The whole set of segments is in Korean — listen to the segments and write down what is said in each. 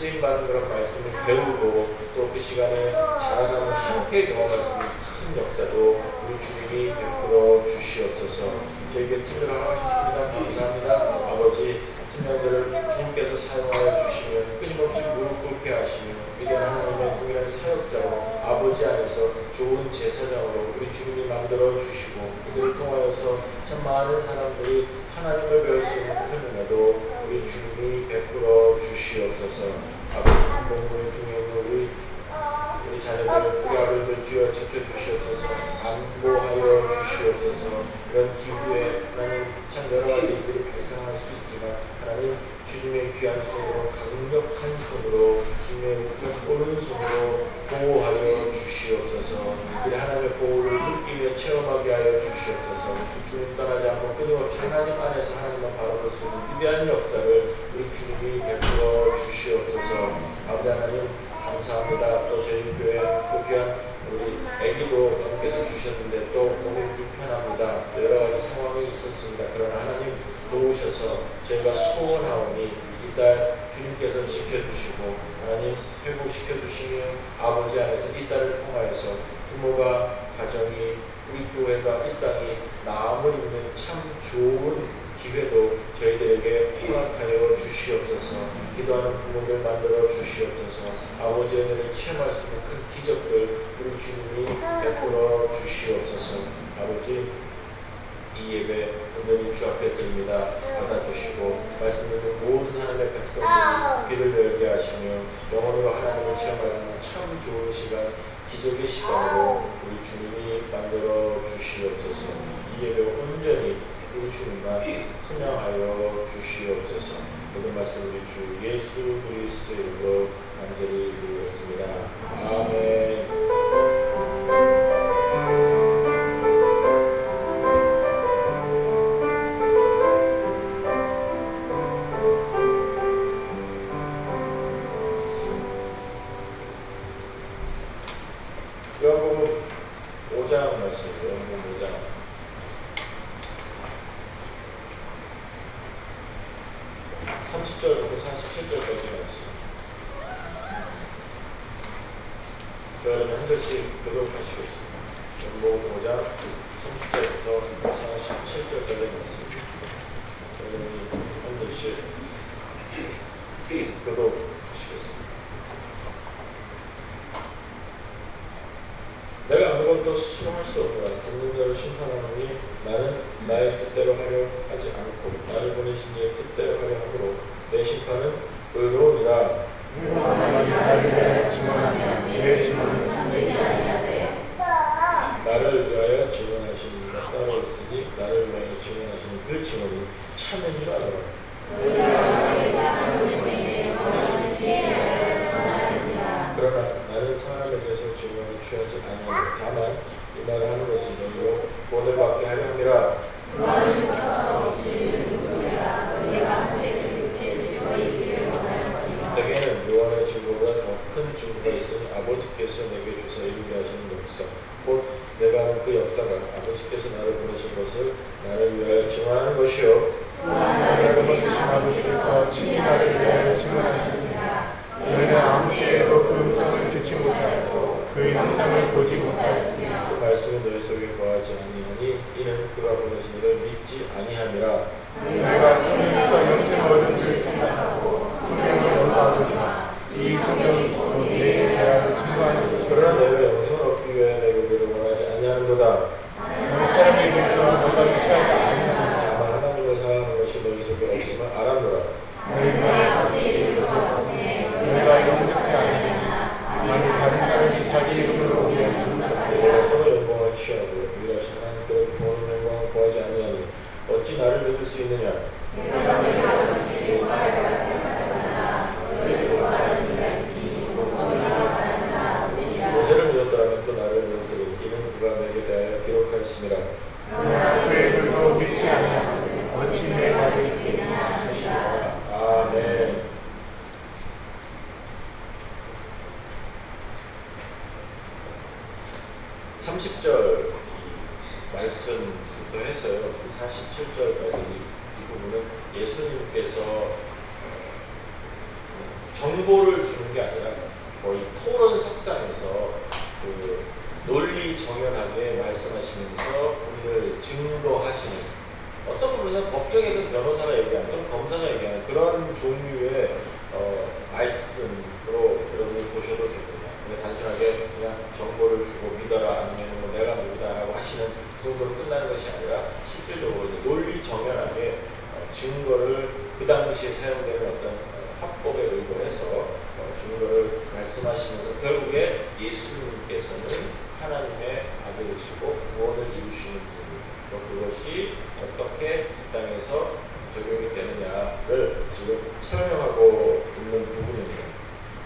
쓰임받는 그런 말씀을 배우고 또 그 시간에 자라나는 함께 경험할 수 있는 큰 역사도 우리 주님이 베풀어 주시옵소서. 저에게 팀을 허락하셨습니다. 감사합니다. 아버지, 팀장들을 주님께서 사용하여 주시며 끊임없이 무릎 꿇게 하시며 위대한 하나님의 동일한 사역자로 아버지 안에서 좋은 제사장으로 우리 주님이 만들어 주시고 그들을 통하여서 참 많은 사람들이 하나님을 배울 수 있는 큰 은혜도 우리 주님이 베풀어 주시옵소서. 아버지, 공동체 중에 있는 우리 자녀들, 우리 아버지들 주여 지켜주시옵소서. 안보하여 주시옵소서. 이런 기후에 하나님 참 여러 가지 일들이 발생할 수 있지만 하나님 주님의 귀한 손으로 강력한 손으로 주님의 오른손으로 보호하여 주시옵소서. 우리 하나님의 보호를 느끼며 체험하게 하여 주시옵소서. 주님 떠나지 않고 끊임없이 하나님 안에서 하나님만 바라볼 수 있는 위대한 역사를 우리 주님이 베풀어 주시옵소서. 아버지 하나님 감사합니다. 또 저희 교회 또 귀한 우리 애기도 주님께서 주셨는데 또 몸이 불편합니다. 여러 가지 상황이 있었습니다. 그러나 하나님 도우셔서 저희가 소원하오니 이 딸 주님께서 지켜주시고 하나님 회복시켜 주시며 아버지 안에서 이 딸을 통하여서 부모가 가정이 우리 교회가 이 땅이 나음을 입는 참 좋은 기회도 저희들에게 허락하여 주시옵소서. 기도하는 부모들 만들어 주시옵소서. 아버지의 은혜를 체험할 수 있는 큰 기적들 우리 주님이 베풀어 주시옵소서. 아버지, 이 예배 온전히 주 앞에 드립니다. 받아주시고 말씀 듣는 모든 하나님의 백성들이 귀를 열게 하시며 영혼으로 하나님을 체험할 수 있는 참 좋은 시간, 기적의 시간으로 우리 주님이 만들어 주시옵소서. 이 예배 온전히 우리 주님만 찬양하여 주시옵소서. 모든 말씀 우리 주 예수 그리스도의 이름으로 간절히 드리겠습니다. 아멘. 요한복음 5장 말씀, 요한복음 5장 30절부터 47절까지 말씀. 그러면 한 절씩 교독하시겠습니다. 요한복음 5장 30절부터 47절까지 말씀. 그러면 한 절씩 교독하시겠습니다. 내가 아무것도 스스로 할 수 없노라. 듣는 자를 심판하노니 나는 나의 뜻대로 하려 하지 않고 나를 보내신 이의 뜻대로 하려 하므로 내 심판은 의로우니라. 나를 위하여 증언하면 내 증언은 참되지 아니하되 나를 위하여 증언하시는 이가 따로 있으니 나를 위하여 증언하시는 그 증언이 참인 줄 알아라. 그러나 나는 사람에게서 증언을 취하지 아니하고 다만 이 말을 하는 것은 너희로 본을 받게 하려 함이라. 너는 서 없이 누구라 너희가 한때 그 빛의 증거의 길을 원하였거니와 내게는 요한의 증거보다 더 큰 증거가 있으니 아버지께서 내게 주사 이루게 하시는 역사 곧 내가 하는 그 역사가 아버지께서 나를 보내신 것을 나를 위하여 증언하는 것이요 또한 나를 보내신 아버지께서 친히 나를 위하여 증언하셨느니라. 너희가 아무 때에도 그 음성을 듣지 못하였고 그 영상을 보지 못하였으며 그 말씀은 너희 속에 거하지 아니하니 이는 그가 보내신 이를 믿지 아니함이라. 내가 성령에서 영생을 얻은 줄 생각하고 성령을 연구하거니와 이 성령이 곧 내게 대하여 증거하는 것이다. 그러나 내가 영생을 얻기 위하여 내 고기를 원하지 아니하는도다. 나는 사람의 근처와 너희가 취하지 아니하노라. 다만 하나님을 사랑하는 것이 너희 속에 없으면 알았노라. 너희가 어찌 이름으로 왔으니 너희가 영접지 아니하나 만일 다른 사람이 자기 이름으로 오면 영접하리라. 내가 서로 영광을 취하고 유일하신 하나님께 보는 영광을 구하지 아니하니 어찌 나를 믿을 수 있느냐. 내가 너희 아버지께 요구하리라 생각하잖아. 너희를 요구하는 이가 있으니 곧 너희가 바라는 자 아버지라. 모세를 믿었더라면 또 나를 믿었으리 이는 그가 내게 대하여 기록하였습니다. 그러나 그 애들도 믿지 아니하거든 어찌 내 말을 믿겠느냐 하시니라. 아멘. 말씀부터 해서요, 47절까지 이 부분은 예수님께서 정보를 주는 게 아니라 거의 토론 석상에서 그 논리 정연하게 말씀하시면서 우리를 증거하시는, 어떤 부분에서 법정에서 변호사가 얘기하는 또는 검사가 얘기하는 그런 종류의 말씀으로 여러분이 보셔도 되거든요. 단순하게 그냥 정보를 주고 믿어라 아니면 뭐 내가 누구다라고 하시는 그 정도로 끝나는 것이 아니라 실질적으로 논리 정연하게 증거를 그 당시에 사용되는 어떤 화법에 의거해서 증거를 말씀하시면서 결국에 예수님께서는 하나님의 아들이시고 구원을 이루시는 분, 그것이 어떻게 이 땅에서 적용이 되느냐를 지금 설명하고 있는 부분입니다.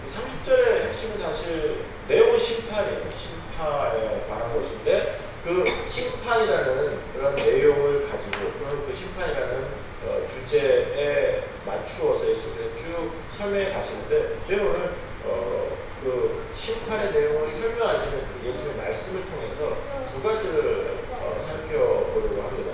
30절의 핵심은 사실 내용은 심판이에요. 심판에 관한 것인데 그 심판이라는 그런 내용을 가지고 그 심판이라는 주제에 맞추어서 예수님께서 쭉 설명해 가시는데 저희 오늘 그 심판의 내용을 설명하시는 그 예수님의 말씀을 통해서 두 가지를 살펴보려고 합니다.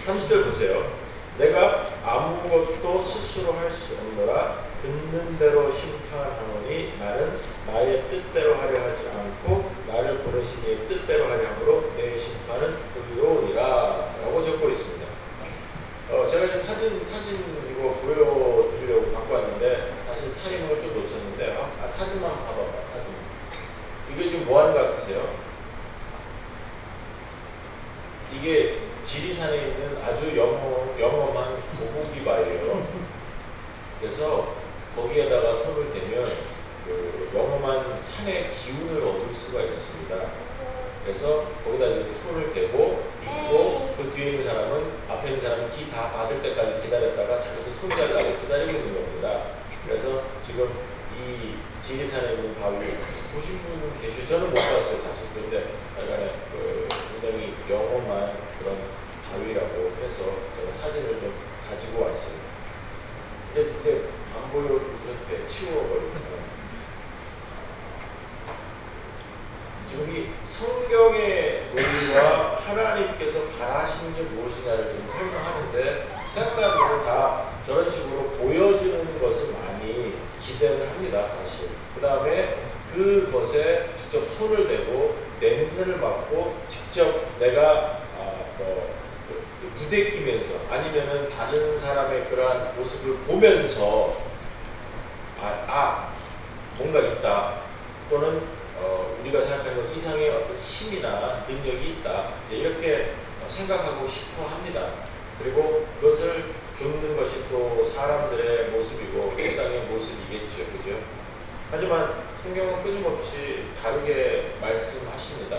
30절 보세요. 내가 아무것도 스스로 할 수 없노라 듣는 대로 심판하노니 나는 나의 뜻대로 하려 하지 않고 나를 보내신 이의 뜻대로 하려 함으로 내 심판은 의로우니라 라고 적고 있습니다. 제가 이제 사진 이거 보여드리려고 갖고 왔는데 사실 타이밍을 좀 놓쳤는데 사진만 봐봐봐. 사진. 이게 지금 뭐 하는 것 같으세요? 이게 지리산에 있는 아주 영험한 고구기바예요. 그래서 거기에다가 손을 대면 그 영험한 산의 기운을 얻을 수가 있습니다. 그래서 거기다 이렇게 손을 대고 있고 그 뒤에 있는 사람은 앞에 있는 사람은 기 다 받을 때까지 기다렸다가 자기도 손자를 기다리고 있는 겁니다. 그래서 지금 이 지리산에 있는 바위 보신 분은 계시죠? 저는 못 봤어요 사실. 그런데 약간의 굉장히 영험한 그런 바위라고 해서 제가 사진을 좀 가지고 왔습니다. 근데 안 보여주셨는데 치워버리세요. 지금 이 성경의 논리와 하나님께서 바라시는 게 무엇이냐를 좀 설명하는데 세상 사람들은 다 저런 식으로 보여지는 것을 많이 기대를 합니다. 사실. 그 다음에 그것에 직접 손을 대고 냄새를 맡고 직접 내가 부대끼면서 아니면은 다른 사람의 그러한 모습을 보면서 뭔가 있다 또는 우리가 생각하는 것 이상의 어떤 힘이나 능력이 있다 이렇게 생각하고 싶어 합니다. 그리고 그것을 쫓는 것이 또 사람들의 모습이고 이 땅의 모습이겠죠. 그죠? 하지만 성경은 끊임없이 다르게 말씀하십니다.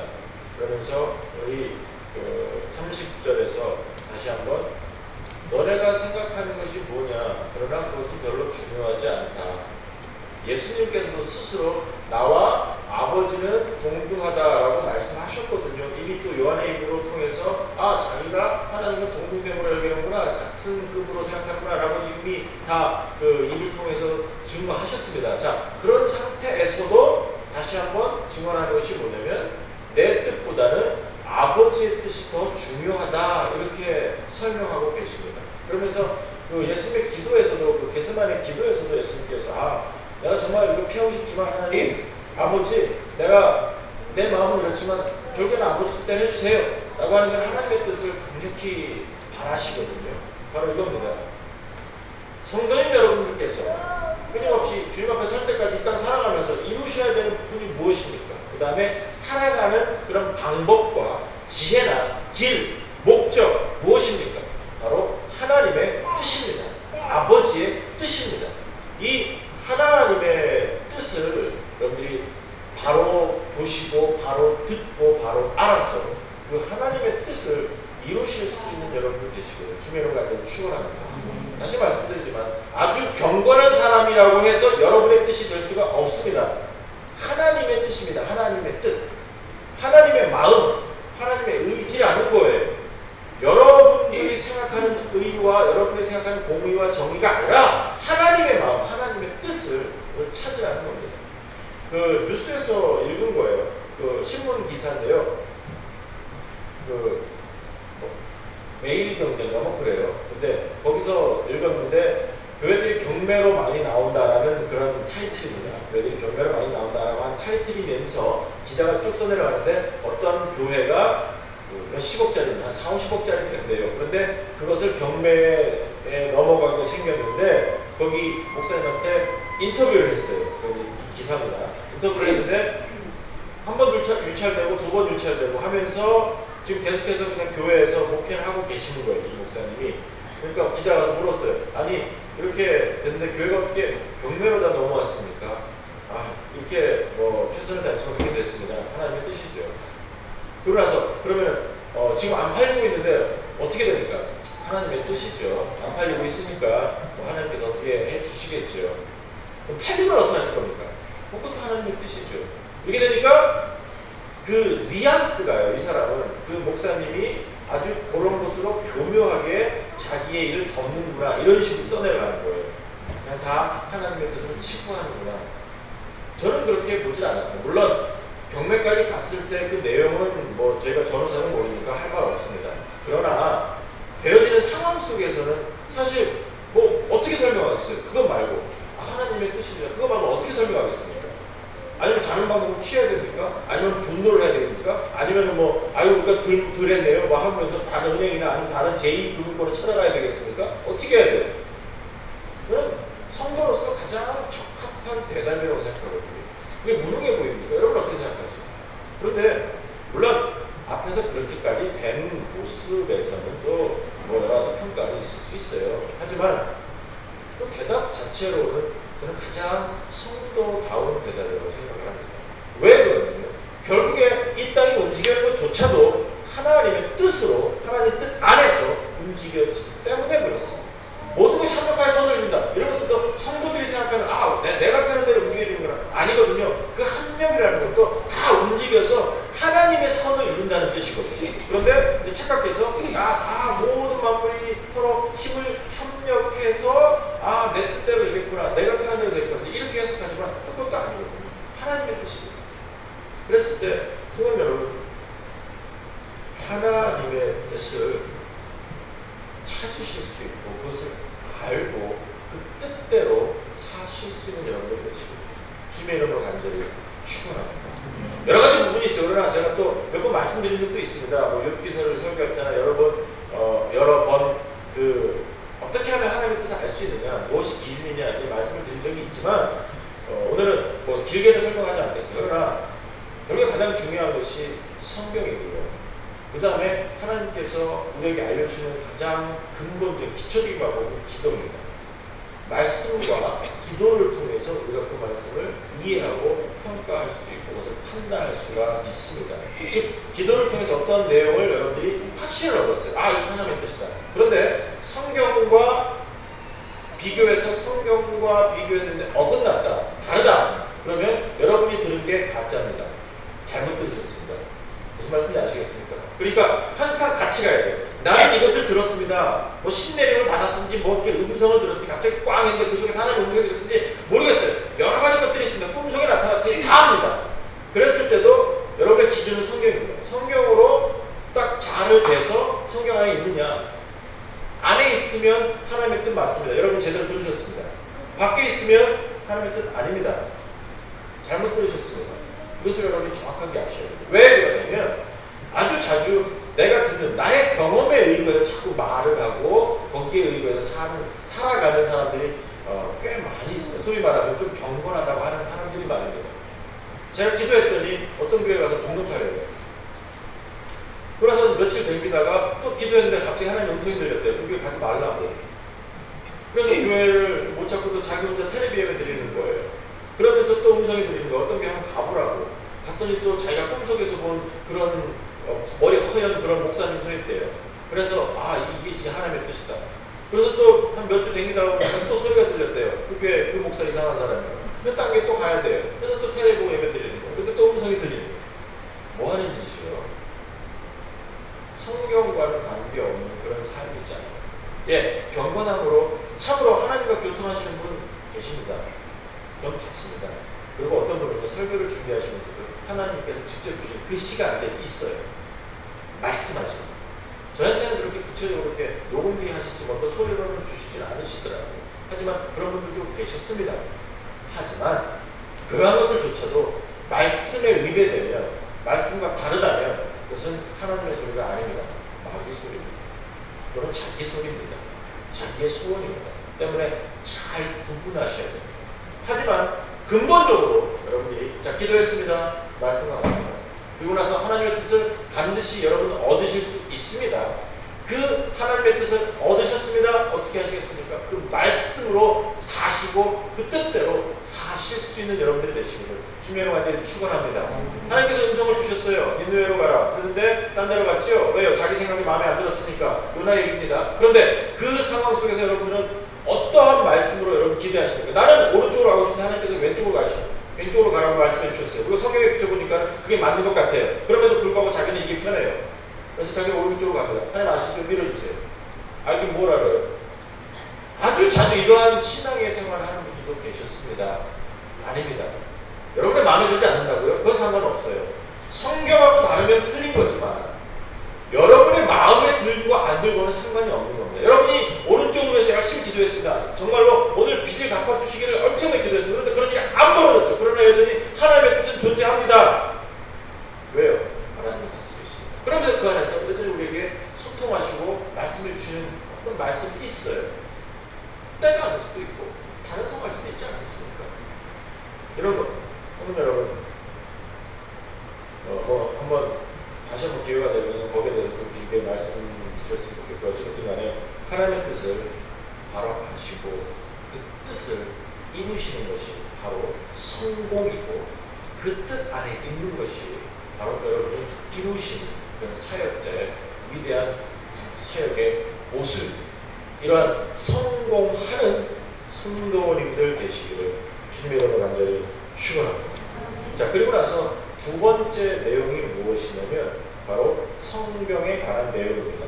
그러면서 우리 30절에서 다시 한번 너네가 생각하는 것이 뭐냐 그러나 그것은 별로 중요하지 않다. 예수님께서도 스스로 나와 아버지는 동등하다라고 말씀하셨거든요. 이미 또 요한의 입으로 통해서 자기가 하나님과 동등됨으로 여기는구나 같은 급으로 생각하는구나 라고 이미 다 그 입을 통해서 증거하셨습니다. 자, 그런 상태에서도 다시 한번 증언하는 것이 뭐냐면 내 뜻보다는 아버지의 뜻이 더 중요하다 이렇게 설명하고 계십니다. 그러면서 그 예수님의 기도에서도 그 겟세마네 기도에서도 예수님께서 내가 정말 이거 피하고 싶지만 하나님 아버지 내가 내 마음은 이렇지만 결국에는 아버지 뜻대로 해주세요 라고 하는 건 하나님의 뜻을 강력히 바라시거든요. 바로 이겁니다. 성도님 여러분들께서 끊임없이 주님 앞에 설 때까지 이 땅 살아가면서 이루셔야 되는 부분이 무엇입니까? 그 다음에 살아가는 그런 방법과 지혜나 길, 목적 무엇입니까? 바로 하나님의 뜻입니다. 아버지의 뜻입니다. 이 하나님의 뜻을 여러분들이 바로 보시고 바로 듣고 바로 알아서 그 하나님의 뜻을 이루실 수 있는 여러분들 되시고요. 주님의 이름으로 축원합니다. 다시 말씀드리지만 아주 경건한 사람이라고 해서 여러분의 뜻이 될 수가 없습니다. 하나님의 뜻입니다. 하나님의 뜻, 하나님의 마음, 하나님의 의지라는 거예요. 여러분들이 생각하는 의와 여러분이 생각하는 공의와 정의가 아니라 하나님의 마음, 하나님의 뜻을 찾으라는 겁니다. 그 뉴스에서 읽은 거예요. 그 신문 기사인데요. 매일경제인가 뭐 그래요. 근데 거기서 읽었는데 교회들이 경매로 많이 나온다라는 그런 타이틀입니다. 교회들이 경매로 많이 나온다라고 한 타이틀이면서 기자가 쭉 써내려가는데 어떤 교회가 몇십억짜리, 한 4, 50억짜리 된대요. 그런데 그것을 경매에 넘어가게 생겼는데 거기 목사님한테 인터뷰를 했어요. 기사입니다. 인터뷰를 했는데 한 번 유찰되고 두 번 유찰되고 하면서 지금 계속해서 그냥 교회에서 목회를 하고 계시는 거예요. 이 목사님이. 그러니까 기자가 물었어요. 아니 이렇게 됐는데 교회가 어떻게 경매로 다 넘어왔습니까? 아 이렇게 뭐 최선을 다해서 그렇게 됐습니다. 하나님의 뜻이죠. 그러고 나서 그러면 지금 안 팔리고 있는데 어떻게 됩니까? 하나님의 뜻이죠. 안 팔리고 있으니까 뭐 하나님께서 어떻게 해주시겠죠. 그럼 팔리면 어떻게 하실 겁니까? 그것도 하나님의 뜻이죠. 이렇게 되니까 그 뉘앙스가요. 이 사람은 그 목사님이 아주 그런 것으로 교묘하게 자기의 일을 덮는구나 이런 식으로 써내려가는 거예요. 그냥 다 하나님의 뜻을 치부하는구나. 저는 그렇게 보질 않았어요. 물론 경매까지 갔을 때 그 내용은 뭐 저희가 전후사는 모르니까 할 말 없습니다. 그러나 되어지는 상황 속에서는 사실 뭐 어떻게 설명하겠어요? 그것 말고 하나님의 뜻입니다. 그거 말고 어떻게 설명하겠습니까? 아니면 다른 방법을 취해야 됩니까? 아니면 분노를 해야 됩니까? 아니면 뭐 아유 그러니까 덜 했네요 뭐 하면서 다른 은행이나 아니면 다른 제2금융권을 찾아가야 되겠습니까? 어떻게 해야 돼요? 저는 성도로서 가장 적합한 대답이라고 생각하거든요. 그게 무능해 보입니까? 여러분 어떻게 생각하세요? 그런데 물론 앞에서 그렇게까지 된 모습에서는 또 뭐 여러 가지 평가가 있을 수 있어요. 하지만 그 대답 자체로는 저는 가장 성도다운 대답이라고 생각을 합니다. 왜 그러냐면 결국에 이 땅이 움직이는 것조차도 하나님의 뜻으로 하나님 뜻 안에서 움직여지기 때문에 그렇습니다. 모든 것이 합력하여 선을 이룬다. 이런 것도 성도들이 생각하는 내가 편한 대로 움직여주는 건 아니거든요. 그 합력이라는 것도 다 움직여서 하나님의 선을 이룬다는 뜻이거든요. 그런데 이제 착각해서 다 모든 만물이 서로 힘을 협력해서 내 뜻대로 되겠구나. 내가 편한 대로 되겠구나. 이렇게 해석하지만 그것도 아니거든요. 하나님의 뜻입니다. 그랬을 때 성도 여러분 하나님의 뜻을 찾으실 수 있고 그것을 알고 그 뜻대로 사실 수 있는 여러분들 되시고 주님의 이름으로 간절히 축원합니다. 여러 가지 부분이 있어요. 그러나 제가 또 몇 번 말씀드린 적도 있습니다. 뭐 욥기서를 설교할 때나 여러 번 어떻게 하면 하나님의 뜻을 알 수 있느냐, 무엇이 기준이냐 이렇게 말씀을 드린 적이 있지만 오늘은 뭐 길게는 설명하지 않겠습니다. 그러나 결국에 가장 중요한 것이 성경이고요. 그 다음에 하나님께서 우리에게 알려주시는 가장 근본적인 기초적인 방법은 기도입니다. 말씀과 기도를 통해서 우리가 그 말씀을 이해하고 평가할 수 있고 그것을 판단할 수가 있습니다. 즉 기도를 통해서 어떤 내용을 여러분들이 확신을 얻었어요. 이게 하나님의 뜻이다. 그런데 성경과 비교했는데 어긋났다. 다르다. 그러면 여러분이 들은 게 가짜입니다. 잘못 들으셨습니다. 무슨 말씀인지 아시겠습니까? 그러니까 항상 같이 가야 돼요. 나는 이것을 들었습니다. 뭐 신내림을 받았든지 뭐 이렇게 음성을 들었든지 갑자기 꽝 했는데 그 속에 하나님의 음성이 들었든지 모르겠어요. 여러 가지 것들이 있습니다. 꿈속에 나타났지 다 합니다. 그랬을 때도 여러분의 기준은 성경입니다. 성경으로 딱 자를 대서 성경 안에 있느냐. 안에 있으면 하나님의 뜻 맞습니다. 여러분 제대로 들으셨습니다. 밖에 있으면 하나님의 뜻 아닙니다. 잘못 들으셨습니다. 이것을 여러분이 정확하게 아셔야 돼요. 왜 그러냐면 아주 자주 내가 듣는 나의 경험에 의거해서 자꾸 말을 하고 거기에 의거해서 살아가는 사람들이 꽤 많이 있습니다. 소위 말하면 좀 경건하다고 하는 사람들이 많습니다. 제가 기도했더니 어떤 교회 가서 동동타래요. 그래서 며칠 댕기다가 또 기도했는데 갑자기 하나님 음성이 들렸대요. 그 교회 가지 말라고. 그래서 교회를 못 찾고 또 자기 혼자 텔레비 예배 드리는 거예요. 그러면서 또 음성이 들리는 거예요. 어떤 교회 한번 가보라고. 갔더니 또 자기가 꿈속에서 본 그런 머리 허연 그런 목사님 서 있대요. 그래서 이게 진짜 하나님의 뜻이다. 그래서 또 한 몇 주 댕기다 보면 또 소리가 들렸대요. 그게 그 목사 이상한 사람이에요. 그 단계 또 가야 돼요. 그래서 또 텔레비 예배 드리는 거예요. 근데 또 음성이 들리는 거예요. 뭐 하는 짓이요? 성경과는 관계없는 그런 삶이 있잖아요. 경건함으로 참으로 하나님과 교통하시는 분 계십니다. 전 봤습니다. 그리고 어떤 분은 설교를 준비하시면서도 하나님께서 직접 주신 그 시간에 있어요. 말씀하시는. 저한테는 그렇게 구체적으로 이렇게 녹음기 하시지 뭐 또 소리로는 주시진 않으시더라고요. 하지만 그런 분들도 계셨습니다. 하지만 그러한 것들조차도 말씀에 위배되면, 말씀과 다르다면 그것은 하나님의 소리가 아닙니다. 마귀 소리입니다. 그건 자기 소리입니다. 자기의 소원입니다. 때문에 잘 구분하셔야 됩니다. 하지만 근본적으로 여러분들이 자 기도했습니다. 말씀과 같습니다. 그리고 나서 하나님의 뜻을 반드시 여러분은 얻으실 수 있습니다. 그 하나님의 뜻을 얻으셨습니다. 어떻게 하시겠습니까? 그 말씀으로 사시고 그 뜻대로 사실 수 있는 여러분들이 되시기를 주님의 완전히 축원합니다. 하나님께서 음성을 주셨어요. 니느웨로 가라. 그런데 딴 데로 갔지요. 왜요? 자기 생각이 마음에 안 들었으니까. 요나 얘기입니다. 그런데 그 상황 속에서 여러분은 어떠한 말씀으로 여러분 기대하십니까? 나는 오른쪽으로 가고 싶은데 하나님께서 왼쪽으로 가시고 왼쪽으로 가라고 말씀해 주셨어요. 그리고 성경에 비춰보니까 그게 맞는 것 같아요. 그럼에도 불구하고 자기는 이게 편해요. 그래서 자기는 오른쪽으로 갑니다. 하나님 아시죠? 밀어주세요. 알긴 뭘 알아요? 아주 자주 이러한 신앙의 생활을 하는 분들도 계셨습니다. 아닙니다. 여러분의 마음에 들지 않는다고요? 그건 상관없어요. 성경하고 다르면 틀린 거지만 여러분의 마음에 들고 안 들고는 상관이 없는 겁니다. 여러분이 오른쪽으로 해서 열심히 기도했습니다. 정말로 오늘 빚을 갚아주시기를 엄청나게 기도했습니다. 그런데 그런 일이 안 벌어졌어요. 그러나 여전히 하나님의 뜻은 존재합니다. 왜요? 하나님의 다스리십니다. 그러면서 그 안에서 여전히 우리에게 소통하시고 말씀해 주시는 어떤 말씀이 있어요. 때가 안 될 수도 있고 다른 상황일 수도 있지 않겠습니까? 이런 거 오늘 여러분 한번 다시 한번 기회가 되면 거기에 대해서 좀 길게 말씀드렸으면 좋겠고 어쨌든 간에 하나님의 뜻을 바로 아시고 그 뜻을 이루시는 것이 바로 성공이고 그 뜻 안에 있는 것이 바로 여러분이 이루시는 그런 사역자의 위대한 사역의 모습, 이러한 성공하는 성도님들 되시기를 주님의 이름으로 간절히 축원합니다. 자, 그리고 나서 두 번째 내용이 무엇이냐면 바로 성경에 관한 내용입니다.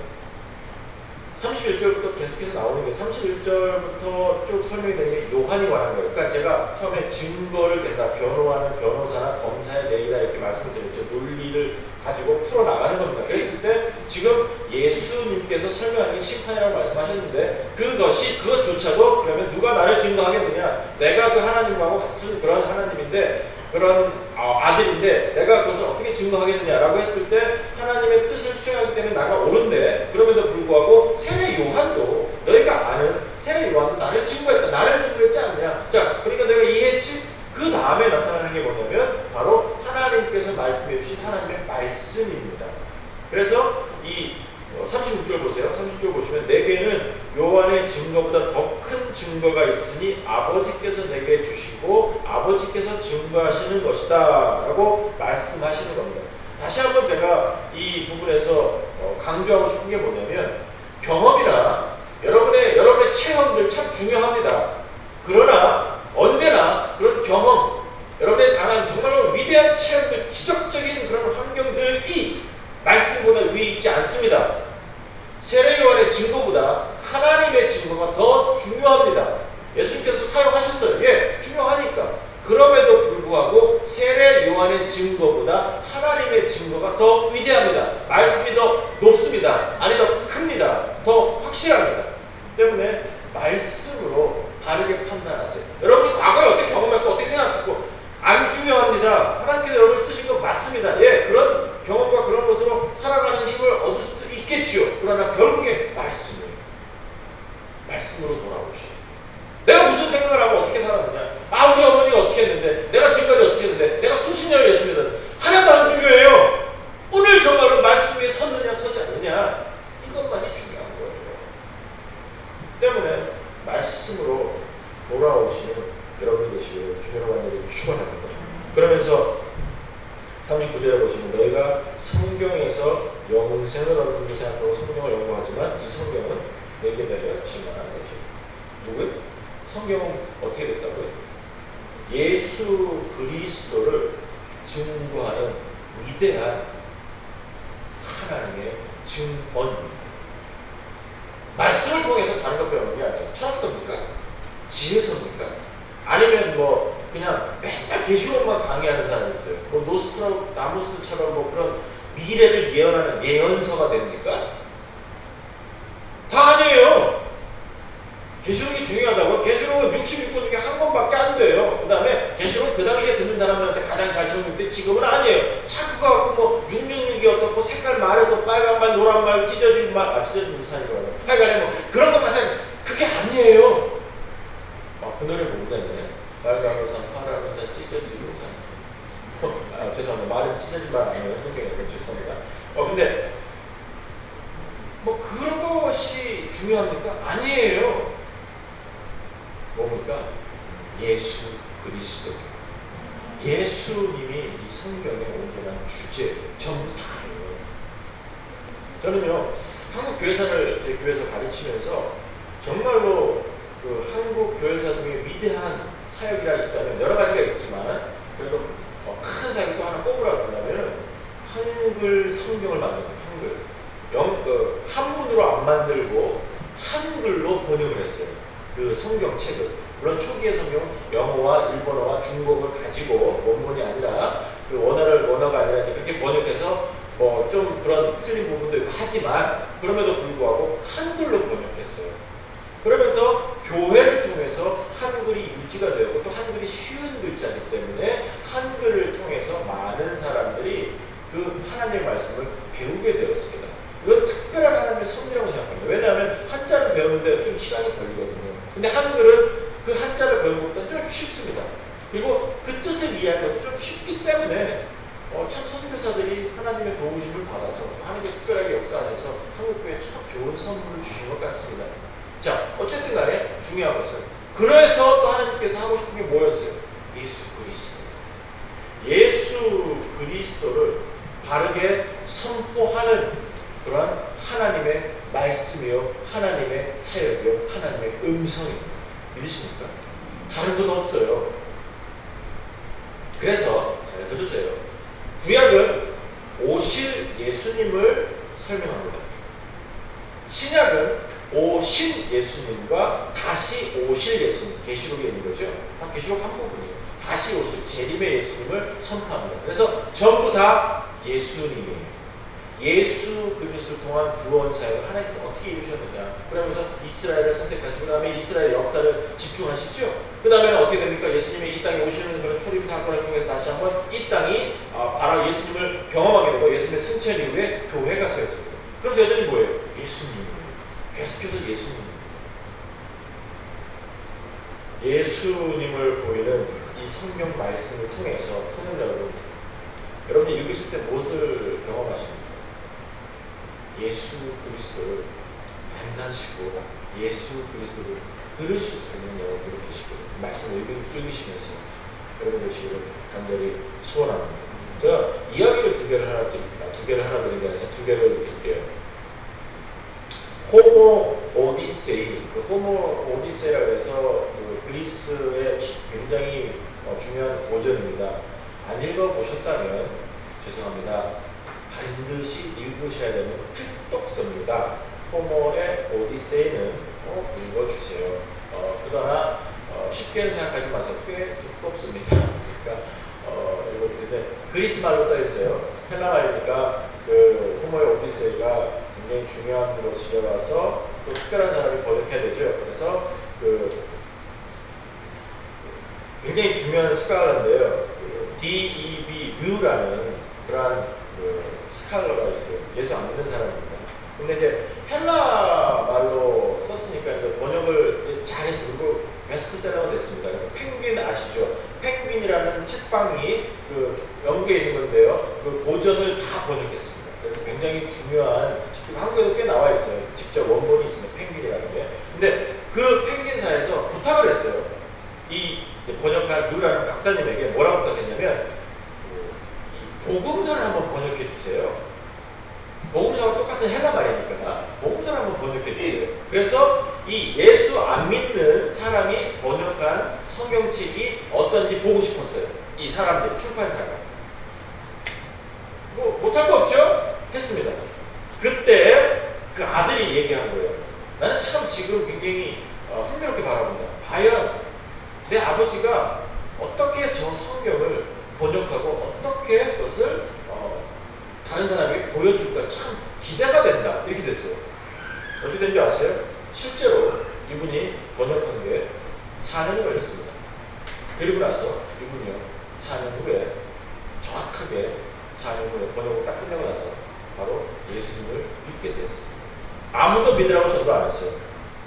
31절부터 계속해서 나오는 게 31절부터 쭉 설명이 되는 게 요한이 관한 거예요. 그러니까 제가 처음에 증거를 댄다, 변호하는 변호사나 검사의 내기다 이렇게 말씀을 드렸죠. 논리를 가지고 풀어나가는 겁니다. 그랬을 때 지금 예수님께서 설명하는 게 심판이라고 말씀하셨는데 그것조차도 그러면 누가 나를 증거하겠느냐, 내가 그 하나님하고 같은 그런 하나님인데 그런 아들인데 내가 그것을 어떻게 증거하겠느냐라고 했을 때 하나님의 뜻을 수행하기 때문에 나가 옳은데 그럼에도 불구하고 세례 요한도 너희가 아는 세례 요한도 나를 증거했다. 나를 증거했지 않느냐. 자, 그러니까 내가 이해했지? 그 다음에 나타나는 게 뭐냐면 바로 하나님께서 말씀해 주신 하나님의 말씀입니다. 그래서 이 36절 보세요. 36절 보시면 내게는 요한의 증거보다 더 큰 증거가 있으니 아버지께서 내게 주시고 아버지께서 증거하시는 것이다 라고 말씀하시는 겁니다. 다시 한번 제가 이 부분에서 강조하고 싶은 게 뭐냐면 경험이나 여러분의 체험들 참 중요합니다. 그러나 언제나 그런 경험, 여러분의 당한 정말로 위대한 체험들, 기적적인 그런 환경들이 말씀보다 위에 있지 않습니다. 세례 요한의 증거보다 하나님의 증거가 더 중요합니다. 예수님께서 사용하셨어요. 예, 중요하니까. 그럼에도 불구하고 세례 요한의 증거보다 하나님의 증거가 더 위대합니다. 말씀이 더 높습니다. 아니 더 큽니다. 더 확실합니다. 때문에 말씀으로 바르게 판단하세요. 여러분이 과거에 어떻게 경험했고 어떻게 생각했고 안 중요합니다. 하나님께서 여러분을 쓰신 거 맞습니다. 예, 그런 경험과 그런 것으로 살아가는 힘을 얻을 수도 있겠지요. 그러나 결국에 말씀으로 돌아오시오. 내가 무슨 생각을 하고 어떻게 살았느냐, 우리 어머니가 어떻게 했는데, 내가 지금까지 어떻게 했는데, 내가 수십 년을 예수 믿었는데 하나도 안 중요해요. 오늘 정말로 말씀 위에 섰느냐 서지 않느냐, 이것만이 중요한 거예요. 때문에 말씀으로 돌아오시는 여러분 되시기를 주님으로 완전히 축원합니다. 그러면서 39절에 보시면 너희가 성경에서 영생을 얻는 줄 생각하고 성경을 연구하지만 이 성경은 내게 내려진 말하는 것이 누구요? 성경은 어떻게 됐다고요? 예수 그리스도를 증거하는 위대한 하나님의 증언입니다. 말씀을 통해서 다른 것 배우는 게 아니라 철학서입니까? 지혜서입니까? 아니면 그냥 맨날 계시록만 강의하는 사람이 있어요. 노스트라다무스처럼 그런 미래를 예언하는 예언서가 됩니까? 다 아니에요. 계시록이 중요하다고요? 가장 잘 적용돼. 지금은 아니에요. 자꾸 갖고 뭐 666이 어떻고 색깔 말이 또 빨간 말, 노란 말, 찢어진 말, 찢어진 우산이라고. 하여간에 뭐 그런 것만 생각. 그게 아니에요. 그 노래 모르겠네. 빨간 우산, 파란 우산, 찢어진 우산. 죄송합니다. 말은 찢어진 말 아니에요. 성경에서 죄송합니다. 근데 뭐 그런 것이 중요합니까? 아니에요. 뭡니까? 예수 그리스도. 예수님이 이 성경의 온전한 주제 전부 다예요. 저는요 한국 교회사를 제 교회에서 가르치면서 정말로 그 한국 교회사 중에 위대한 사역이라 있다면 여러 가지가 있지만 그래도 큰 사역이 또 하나 꼽으라고 한다면 한글 성경을 만드는 한글 한문으로 안 만들고 한글로 번역을 했어요. 그 성경책을. 물론 초기의 성경은 영어와 일본어와 중국어를 가지고 원문이 아니라 그 원어가 아니라 그렇게 번역해서 뭐 좀 그런 틀린 부분도 있고 하지만 그럼에도 불구하고 한글로 번역했어요. 그러면서 교회를 통해서 한글이 유지가 되었고 또 한글이 쉬운 글자이기 때문에 한글을 통해서 많은 사람들이 그 하나님의 말씀을 배우게 되었습니다. 이건 특별한 하나님의 섭리라고 생각합니다. 왜냐하면 한자를 배우는데 좀 시간이 걸리거든요. 근데 한글은 그 한자를 배우는 것보다 좀 쉽습니다. 그리고 그 뜻을 이해하는 것도 좀 쉽기 때문에 참 선교사들이 하나님의 도우심을 받아서 하나님의 특별하게 역사하셔서 한국교회에 참 좋은 선물을 주신 것 같습니다. 자, 어쨌든 간에 중요한 것은 그래서 또 하나님께서 하고 싶은 게 뭐였어요? 예수 그리스도. 예수 그리스도를 바르게 선포하는 그러한 하나님의 말씀이요, 하나님의 사역이요, 하나님의 음성입니다. 믿으십니까? 다른 건 없어요. 그래서 잘 들으세요. 구약은 오실 예수님을 설명합니다. 신약은 오신 예수님과 다시 오실 예수님, 계시록에 있는 거죠. 다 계시록 한 부분이에요. 다시 오실 재림의 예수님을 선포합니다. 그래서 전부 다 예수님이에요. 예수 그리스도를 통한 구원 사역을 하나님께서 어떻게 이루셨느냐. 그러면서 이스라엘을 선택하시고 그 다음에 이스라엘 역사를 집중하시죠. 그 다음에는 어떻게 됩니까? 예수님이 이 땅에 오시는 그런 초림 사건을 통해서 다시 한번 이 땅이 바로 예수님을 경험하게 되고 예수님의 승천 이후에 교회가 세워집니다. 그럼 여전히 뭐예요? 예수님이에요. 계속해서 예수님입니다. 예수님을 보이는 이 성경 말씀을 통해서 성도 여러분이 읽으실 때 무엇을 경험하십니까? 예수 그리스도를 만나시고 예수 그리스도를 들으실 수 있는 여러분들이 계시고 말씀을 읽으시면서 여러분 되시기를 간절히 소원합니다. 제가 이야기를 두 개를 하나 드린 게 아니라 두 개를 드릴게요. 호모 오디세이, 그 호모 오디세이라고 해서 그 그리스의 굉장히 중요한 고전입니다. 안 읽어보셨다면 죄송합니다. 반드시 읽으셔야 되는 필독서입니다. 호모의 오디세이는 꼭 읽어주세요. 그러나 쉽게는 생각하지 마세요. 꽤 두껍습니다. 그러니까 읽어주는데 그리스 말로 써 있어요. 헬라 말이니까 그 호모의 오디세이가 굉장히 중요한 것이라서 또 특별한 사람이 번역해야 되죠. 그래서 그 굉장히 중요한 스칼라인데요. D.E.B. 류라는 그러한 스칼러가 있어요. 예수 안 믿는 사람입니다. 근데 이제 헬라 말로 썼으니까 이제 번역을 잘했어요. 그리고 베스트셀러가 됐습니다. 펭귄 아시죠? 펭귄이라는 책방이 그 영국에 있는 건데요. 그 고전을 다 번역했습니다. 그래서 굉장히 중요한 한국에도 꽤 나와 있어요. 직접 원본이 있습니다. 펭귄이라는 게. 근데 그 펭귄사에서 부탁을 했어요. 이 번역한 류라는 박사님에게 뭐라고 부탁했냐면 복음서를 한번 번역해 주세요. 복음서가 똑같은 헬라 말이니까 복음서를 한번 번역해 주세요. 그래서 이 예수 안 믿는 사람이 번역한 성경책이 어떤지 보고 싶었어요. 이 사람들, 출판사가. 뭐 못할 거 없죠? 했습니다. 그때 그 아들이 얘기한 거예요. 나는 참 지금 굉장히 흥미롭게 바라본다. 과연 내 아버지가 어떻게 저 성경을 번역하고 어떻게 그것을 다른 사람에게 보여줄까 참 기대가 된다. 이렇게 됐어요. 어떻게 된지 아세요? 실제로 이분이 번역한 게 4년이 걸렸습니다. 그리고 나서 이분이요 4년 후에, 정확하게 4년 후에 번역을 딱 끝내고 나서 바로 예수님을 믿게 되었습니다. 아무도 믿으라고 전도 안 했어요.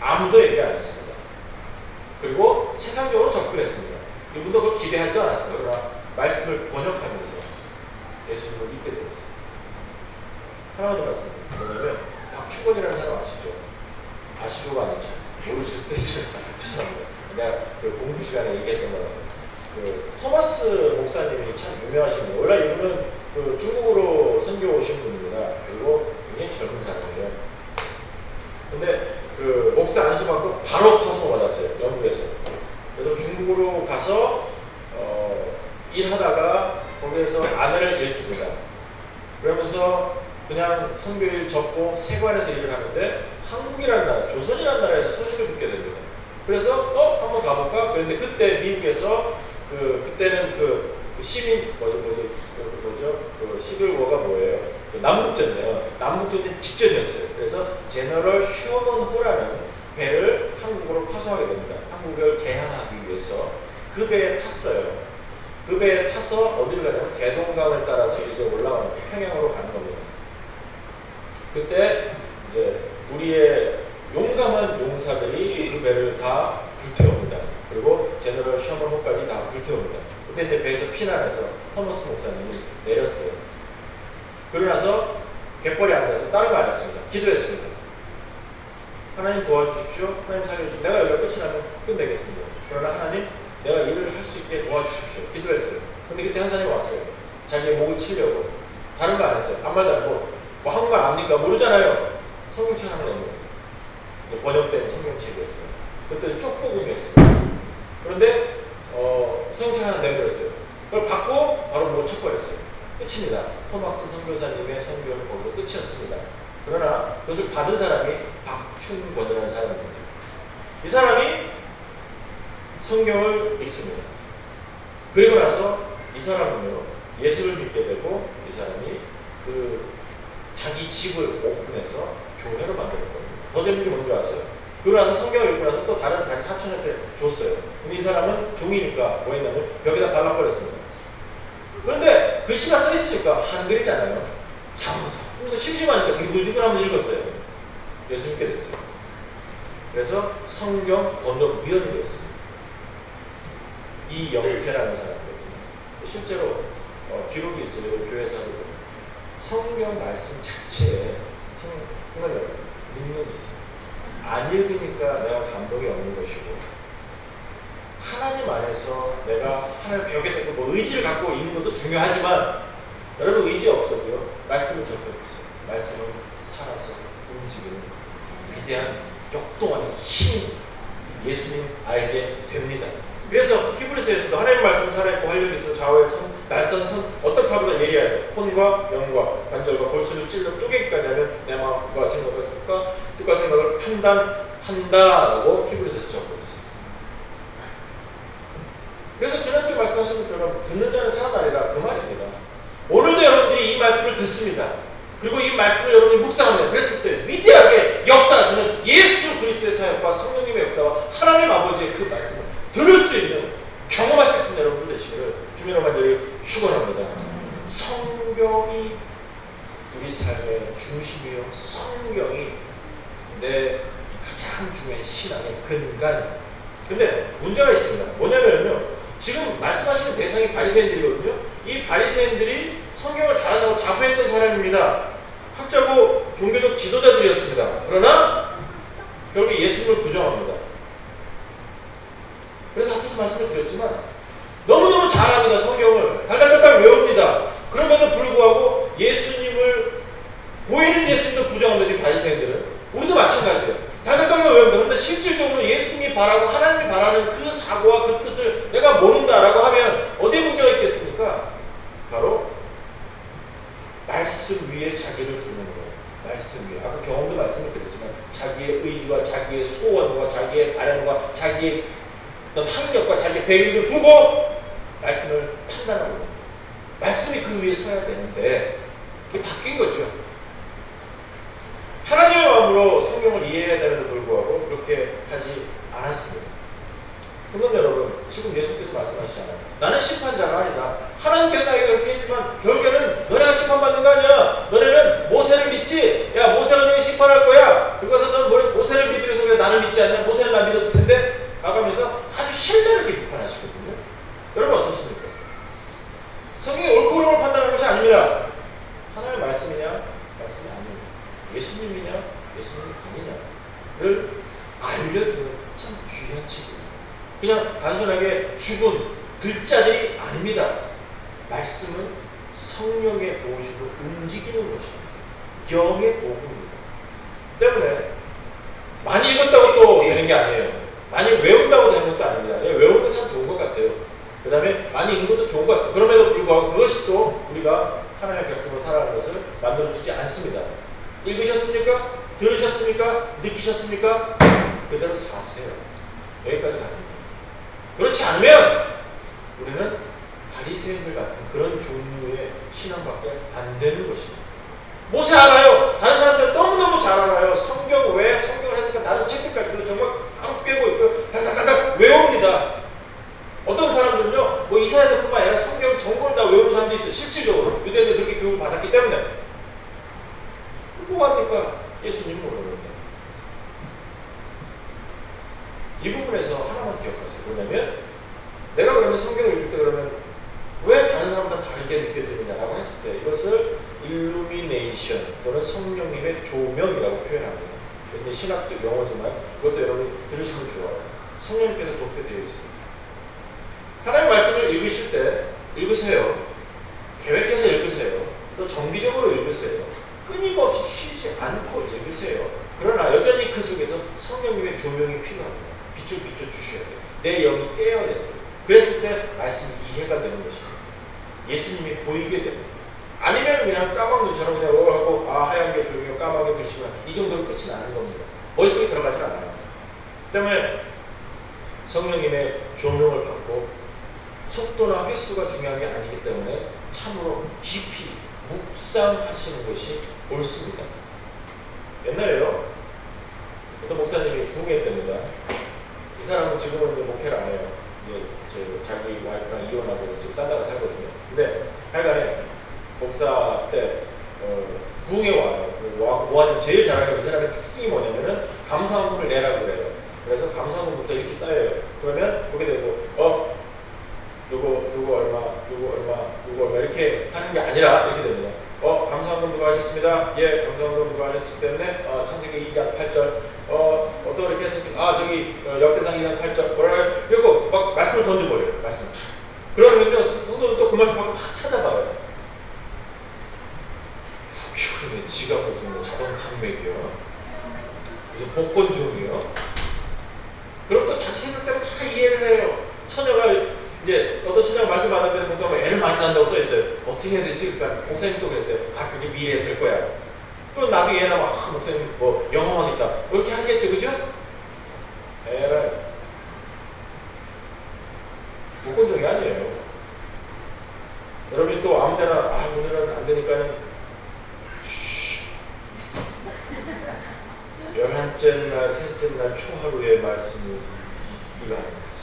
아무도 얘기 안 했습니다. 그리고 세상적으로 접근했습니다. 이분도 그걸 기대하지도 않았습니다. 그러나 말씀을 번역하면서 예수님을 믿게 되었습니다. 하나 더 말씀드립니다. 뭐냐면 박충건이라는 사람 아시죠? 아시죠가 아니죠. 모르실 수도 있어요. 죄송합니다. 내가 그 공부 시간에 얘기했던 거라서. 그 토마스 목사님이 참 유명하신 분이에요. 원래 이분은 그 중국으로 선교 오신 분입니다. 그리고 굉장히 젊은 사람이에요. 근데 그 목사 안수 받고 바로 파송을 받았어요. 영국에서. 그래서 중국으로 가서 일하다가 거기에서 아내를 잃습니다. 그러면서 그냥 선교일 접고 세관에서 일을 하는데 한국이라는 나라, 조선이라는 나라에서 소식을 듣게 됩니다. 그래서 한번 가볼까? 그런데 그때 미국에서 그때는 그 시민 뭐죠? 그 시빌워가 뭐예요? 그 남북전쟁 직전이었어요. 그래서 제너럴 휴먼 호라는 배를 한국으로 파송하게 됩니다. 한국을 개항하기 위해서 그 배에 탔어요. 그 배에 타서 어디를 가냐면 대동강을 따라서 이제 올라가는 평양으로 가는 겁니다. 그때 이제 우리의 용감한 용사들이 그 배를 다 불태웁니다. 그리고 제너럴 셔먼 호까지 다 불태웁니다. 그때 이제 배에서 피난해서 토머스 목사님이 내렸어요. 그러고 나서 갯벌에 앉아서 다른 거 안 했습니다. 기도했습니다. 하나님 도와주십시오. 하나님 살려주십시오. 내가 여기가 끝이 나면 끝내겠습니다. 그러나 하나님 내가 일을 할 수 있게 도와주십시오. 기도했어요. 근데 그때 한 사람이 왔어요. 자기의 목을 치려고. 다른 거 안 했어요. 아무 말도 안 하고 뭐 한국말 압니까? 모르잖아요. 성경책 하나 내밀었어요. 번역된 성경책이었어요. 그때 쪽복음이었어요. 그런데 성경책 하나 내밀었어요. 그걸 받고 바로 목을 쳐버렸어요. 끝입니다. 토막스 선교사님의 선교는 거기서 끝이었습니다. 그러나 그것을 받은 사람이 박충권이라는 사람입니다. 이 사람이 성경을 읽습니다. 그리고 나서 이 사람은요, 예수를 믿게 되고 이 사람이 그 자기 집을 오픈해서 교회로 만들었거든요. 더 재밌는 게 뭔지 아세요? 그러고 나서 성경을 읽고 나서 또 다른 자기 사촌한테 줬어요. 근데 이 사람은 종이니까 뭐 했냐면 벽에다 발라버렸습니다. 그런데 글씨가 써있으니까 한글이잖아요. 자무서. 그래서 심심하니까 뒹굴뒹굴하면서 읽었어요. 예수 믿게 됐어요. 그래서 성경 번역위원이 되었습니다. 이영태라는 사람이거든요. 실제로 기록이 있어요. 교회에서 하고 성경 말씀 자체에 정말 능력이 있어요. 안 읽으니까 내가 감동이 없는 것이고 하나님 안에서 내가 하나님 배우게 되고 뭐 의지를 갖고 있는 것도 중요하지만 여러분 의지 없어도요. 말씀을 접해보세요. 말씀은 살아서 움직이는 위대한 역동하는 힘 예수님 알게 됩니다. 그래서 히브리서에서도 하나님의 말씀은 살아있고 활력이 있어 좌우의 날선 선 어떻게 하보다 예리하여서 콘과 영과 관절과 골수를 찔러 쪼개기까지 하면 내 마음과 생각을 뜻과 생각을 판단한다라고 히브리서에서 적고 있습니다. 그래서 지난주에 말씀하신 것처럼 듣는 자는 살아나리라 그 말입니다. 오늘도 여러분들이 이 말씀을 듣습니다. 그리고 이 말씀을 여러분이 묵상합니다. 그랬을 때 위대하게 역사하시는 예수 그리스도의 사역과 성령님의 역사와 하나님 아버지의 그 말씀을 들을 수 있는 경험하실 수 있는 여러분들 되시기를 주님의 간절히 축원합니다. 성경이 우리 삶의 중심이요 성경이 내 가장 중요한 신앙의 근간. 근데 문제가 있습니다. 뭐냐면요 지금 말씀하시는 대상이 바리새인들이거든요. 이 바리새인들이 성경을 잘한다고 자부했던 사람입니다. 학자고 종교적 지도자들이었습니다. 그러나 결국 예수님을 부정합니다. 그래서 앞에서 말씀을 드렸지만 너무너무 잘합니다. 성경을 달달달달 외웁니다. 그럼에도 불구하고 예수님을 보이는 예수님도 부정합니다. 이 바리새인들은. 우리도 마찬가지예요. 달달달달 외웁니다. 그런데 실질적으로 예수님이 바라고 하나님이 바라는 그 사고와 그 뜻을 내가 모른다라고 하면 어디에 문제가 있겠습니까? 바로 말씀 위에 자기를 두는 거예요. 말씀 위에. 아까 경험도 말씀을 드렸지만 자기의 의지와 자기의 소원과 자기의 바람과 자기의 어떤 학력과 자기의 배경을 두고 말씀을 판단하고 있는 거예요. 말씀이 그 위에 서야 되는데 그게 바뀐 거죠. 하나님의 마음으로 성경을 이해해야 되는데도 불구하고 그렇게 하지 않았습니다. 성도 여러분, 지금 예수께서 말씀하시잖아요. 나는 심판자가 아니다. 하나님께서 나에게 그렇게 했지만 결국에는 너네가 심판받는 거 아니야. 너네는 모세를 믿지. 야, 모세가 너희 심판할 거야. 그래서 넌 모세를 믿으면서 그래 나는 믿지 않냐. 모세는 나 믿었을 텐데. 나가면서 아주 신뢰를 있게 비판하시거든요. 여러분 어떻습니까? 성경이 옳고 그름을 판단하는 것이 아닙니다. 하나님의 말씀이냐? 말씀이 아닙니다. 예수님이냐? 예수님이 아니냐를 알려주는 참 귀한 책입니다. 그냥 단순하게 죽은 글자들이 아닙니다. 말씀은 성령의 도우심으로 움직이는 것입니다. 영의 복음입니다. 때문에 많이 읽었다고 또 되는 게 아니에요. 많이 외운다고 되는 것도 아닙니다. 외우는 건 참 좋은 것 같아요. 그 다음에 많이 읽는 것도 좋은 것 같습니다. 그럼에도 불구하고 그것이 또 우리가 하나님의 백성으로 살아가는 것을 만들어주지 않습니다. 읽으셨습니까? 들으셨습니까? 느끼셨습니까? 그대로 사세요. 여기까지 갑니다. 그렇지 않으면 우리는 바리새인들 같은 그런 종류의 신앙밖에 안 되는 것입니다. 모세 알아요. 다른 사람들 너무너무 잘 알아요. 성경 외에 성경을 해석한 다른 책들까지도 정말 바로 꿰고 있고 다다다닥 외웁니다. 어떤 사람들은요, 뭐 이사야서뿐만 아니라 성경 전권을 다 외우는 사람도 있어요. 실질적으로 유대인들 그렇게 교육을 받았기 때문에. 뭐합니까? 예수님 모르는데. 이 부분에서 하나만 기억하세요. 뭐냐면 내가 그러면 성경을 읽을 때 그러면 왜 다른 사람보다 다르게 느껴지느냐라고 했을 때 이것을 일루미네이션 또는 성령님의 조명이라고 표현합니다. 굉장히 신학적 용어지만 그것도 여러분 들으시면 좋아요. 성령님께서 도표되어 있습니다. 하나님의 말씀을 읽으실 때 읽으세요. 계획해서 읽으세요. 또 정기적으로 읽으세요. 끊임없이 쉬지 않고 읽으세요. 그러나 여전히 그 속에서 성령님의 조명이 필요합니다. 빛을 비춰주셔야 돼요. 내 영이 깨어야 돼요. 그랬을 때 말씀이 이해가 되는 것입니다. 예수님이 보이게 됩니다. 아니면 그냥 까막눈처럼 그냥 하고 하얀 게 조용히 까맣게 글씨만 이 정도로 끝이 나는 겁니다. 머릿속에 들어가지 않아요. 때문에 성령님의 조명을 받고 속도나 횟수가 중요한 게 아니기 때문에 참으로 깊이 묵상하시는 것이 옳습니다. 옛날에요, 어떤 목사님이 부흥했답니다. 이 사람은 지금은 이제 목회를 안 해요. 이제 자기 와이프랑 이혼하고 지금 딴 데가 살거든요. 근데 하여간에 목사 때 부흥에 와요. 뭐하냐면 제일 잘하는 그 사람의 특징이 뭐냐면은 감사원금을 내라고 그래요. 그래서 감사원금부터 이렇게 쌓여요. 그러면 보게 되고 누구 얼마 이렇게 하는 게 아니라 이렇게 됩니다. 감사원금 누가 하셨습니다. 예, 감사원금 누가 하셨기 때문에 창세기 2장 8절 또 이렇게 해서 저기 역대상 2장 8절 뭐라 그리고 막 말씀을 던져버려요. 말씀을 그러면요 성도는 또 그 말씀 막 찾아봐요. 그러면 지가 무슨 자동 강맥이요, 무슨 복권종이요. 그럼 또 자기 생각대로 다 이해를 해요. 처녀가 이제 어떤 처녀가 말씀 받았는데 뭔가 애를 많이 낳는다고 써있어요. 어떻게 해야 되지? 그러니까 목사님도 그랬대요. 그게 미래에 될 거야. 또 나중에 애나 목사님 뭐 영험하겠다 이렇게 하겠죠, 그죠? 에라이. 복권종이 아니에요. 여러분이 또 아무데나 오늘은 안 되니까는 11째 날, 셋째 날 초하루의 말씀이 이거 하는 거지.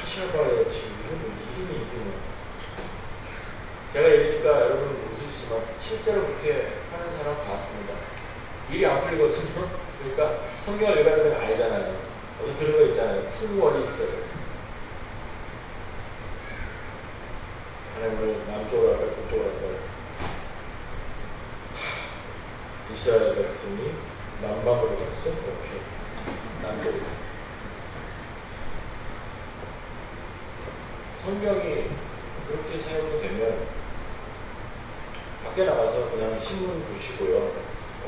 하셔봐야지. 이름이 이름은. 제가 얘기니까 여러분 웃으시지만 실제로 그렇게 하는 사람 봤습니다. 일이 안 풀리거든요. 그러니까 성경을 읽어야 되면 알잖아요. 어서 들은 거 있잖아요. 풍월이 있어서. 하나님을 남쪽으로 할까요? 북쪽으로 할까요? 이스라엘 백성이 남방으로 갔어? 오케이. 남쪽으로. 성경이 그렇게 사용이 되면 밖에 나가서 그냥 신문 보시고요.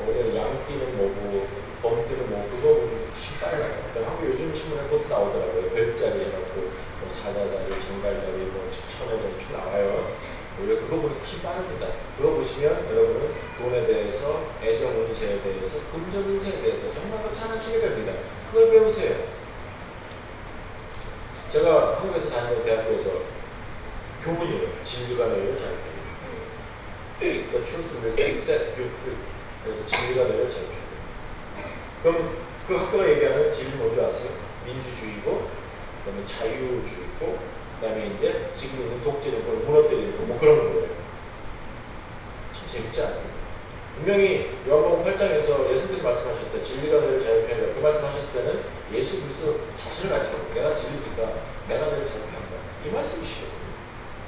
오늘 양띠는 뭐고 범띠는 뭐 그거 보면 훨씬 빨라요. 한국 요즘 신문에 그것도 나오더라고요. 별자리 해놓고 뭐 사자자리, 정갈자리, 뭐 천여자리 쭉 나와요. 오히려 그거 보니 훨씬 빠릅니다. 그거 보시면 여러분은 돈에 대해서, 애정 운세에 대해서, 금전 운세에 대해서 정말 잘하시게 됩니다. 그걸 배우세요. 제가 한국에서 다니는 대학교에서 교훈이에요. 진리가 너희를 자유케 해. The truth will set you free. 그래서 진리가 너희를 자유케 해. 그럼 그 학교가 얘기하는 진리 뭔지 아세요? 민주주의고, 그다음에 자유주의고, 그다음에 이제 지금 있는 독재 정권을 무너뜨리는 거, 뭐 그런 거예요. 참 재밌지 않아요? 분명히 요한복음 8장에서 예수님께서 말씀하셨을 때 진리가 너를 자유케 하리라 그 말씀하셨을 때는 예수 그리스도 자신을 가지고 내가 진리니까 내가 너를 자유케 한다 이 말씀이시거든요.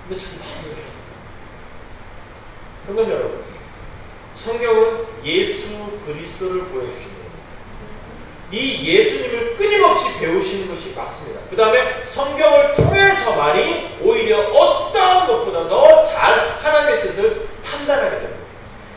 근데 참 많이 해요. 성도 여러분, 성경은 예수 그리스도를 보여주시는 겁니다. 이 예수님을 끊임없이 배우시는 것이 맞습니다. 그 다음에 성경을 통해서만이 오히려 어떠한 것보다 더 잘 하나님의 뜻을 판단하게 됩니다.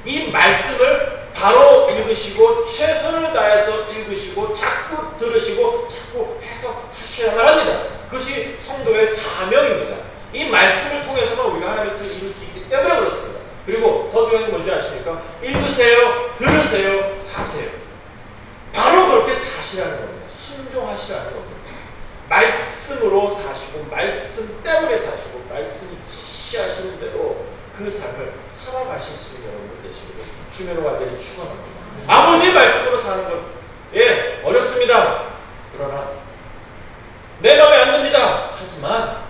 이 말씀을 바로 읽으시고 최선을 다해서 읽으시고 자꾸 들으시고 자꾸 해석하셔야만 합니다. 그것이 성도의 사명입니다. 이 말씀을 통해서만 우리가 하나님의 뜻을 이룰 수 있기 때문에 그렇습니다. 그리고 더 중요한 게 뭔지 아십니까? 읽으세요, 들으세요, 사세요. 바로 그렇게 사시라는 겁니다. 순종하시라는 겁니다. 말씀으로 사시고 말씀 때문에 사시고 말씀이 지시하시는 대로 그 삶을 살아가실 수 있는 여러분들 되시기를 주님으로 완전히 축원합니다. 아버지 말씀으로 사는 것, 예, 어렵습니다. 그러나 내 마음에 안 듭니다. 하지만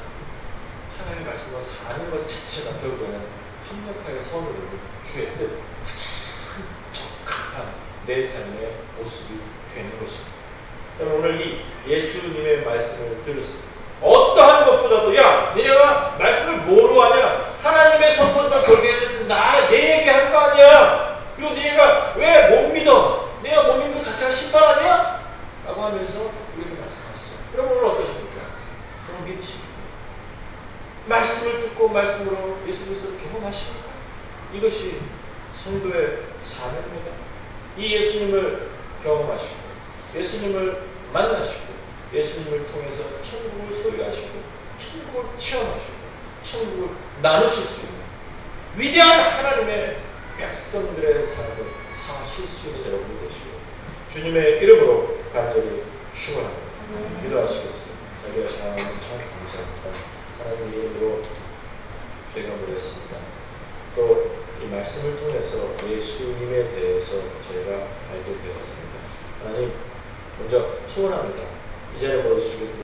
하나님의 말씀으로 사는 것 자체가 결국에는 합력하여 선을 이루는 주의 뜻, 가장 적합한 내 삶의 모습이 되는 것입니다. 오늘 이 예수님의 말씀을 들으세요. 어떠한 것보다도 야, 너네가 말씀을 뭐로 하냐? 하나님의 선포가 결국에는 내 얘기하는 거 아니야. 그리고 너네가 왜 못 믿어? 내가 못 믿는 것 자체가 신발 아니야? 라고 하면서 우리에게 말씀하시죠. 여러분 오늘 어떠십니까? 저는 믿으십니까? 말씀을 듣고 말씀으로 예수 그리스도를 경험하십니까? 이것이 성도의 사명입니다. 이 예수님을 경험하시고 예수님을 만나시고 예수님을 통해서 천국을 소유하시고 천국을 체험하시고 천국을 나누실 수 있는 위대한 하나님의 백성들의 삶을 사실 수 있는 여러분이 되시고 주님의 이름으로 간절히 축원합니다. 기도하시겠습니다. 자비하신 하나님 참 감사합니다. 하나님의 이름으로 저희가 모였습니다. 또 이 말씀을 통해서 예수님에 대해서 저희가 알게 되었습니다. 하나님 먼저 소원합니다. 이 자리에 모여주시고